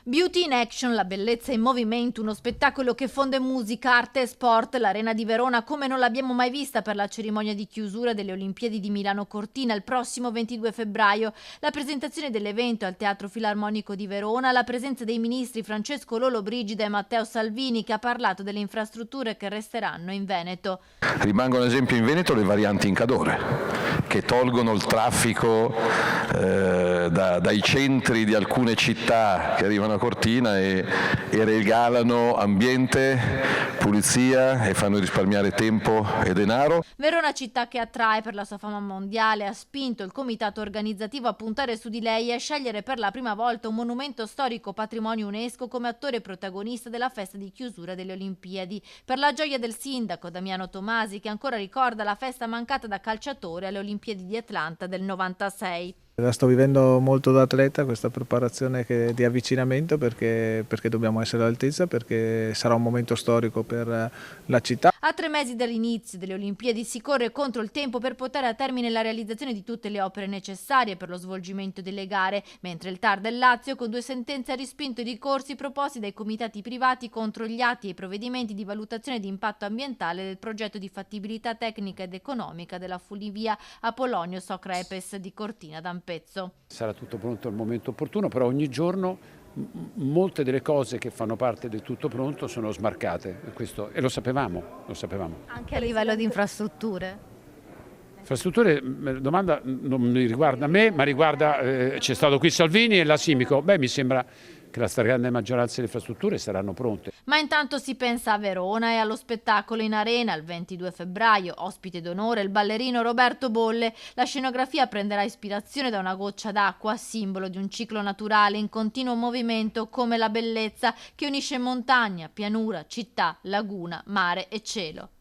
Beauty in Action, la bellezza in movimento, uno spettacolo che fonde musica, arte e sport. L'Arena di Verona come non l'abbiamo mai vista per la cerimonia di chiusura delle Olimpiadi di Milano Cortina il prossimo 22 febbraio. La presentazione dell'evento al Teatro Filarmonico di Verona, la presenza dei ministri Francesco Lollobrigida e Matteo Salvini, che ha parlato delle infrastrutture che resteranno in Veneto. Rimangono ad esempio in Veneto le varianti in Cadore, che tolgono il traffico dai centri di alcune città che arrivano a Cortina e regalano ambiente, pulizia e fanno risparmiare tempo e denaro. Verona, città che attrae per la sua fama mondiale, ha spinto il comitato organizzativo a puntare su di lei e a scegliere per la prima volta un monumento storico patrimonio UNESCO come attore protagonista della festa di chiusura delle Olimpiadi. Per la gioia del sindaco Damiano Tomasi, che ancora ricorda la festa mancata da calciatore alle Olimpiadi di Atlanta del 96. La sto vivendo molto da atleta questa preparazione di avvicinamento perché dobbiamo essere all'altezza, perché sarà un momento storico per la città. A 3 mesi dall'inizio delle Olimpiadi si corre contro il tempo per portare a termine la realizzazione di tutte le opere necessarie per lo svolgimento delle gare, mentre il TAR del Lazio con 2 sentenze ha respinto i ricorsi proposti dai comitati privati contro gli atti e i provvedimenti di valutazione di impatto ambientale del progetto di fattibilità tecnica ed economica della funivia Apolonio Socrepes di Cortina d'Ampezzo. Sarà tutto pronto al momento opportuno, però ogni giorno molte delle cose che fanno parte del tutto pronto sono smarcate e lo sapevamo. Anche a livello di infrastrutture? Infrastrutture, domanda non mi riguarda me, ma riguarda, c'è stato qui Salvini e la Simico. Mi sembra che la stragrande maggioranza delle infrastrutture saranno pronte. Ma intanto si pensa a Verona e allo spettacolo in arena il 22 febbraio, ospite d'onore il ballerino Roberto Bolle. La scenografia prenderà ispirazione da una goccia d'acqua, simbolo di un ciclo naturale in continuo movimento come la bellezza che unisce montagna, pianura, città, laguna, mare e cielo.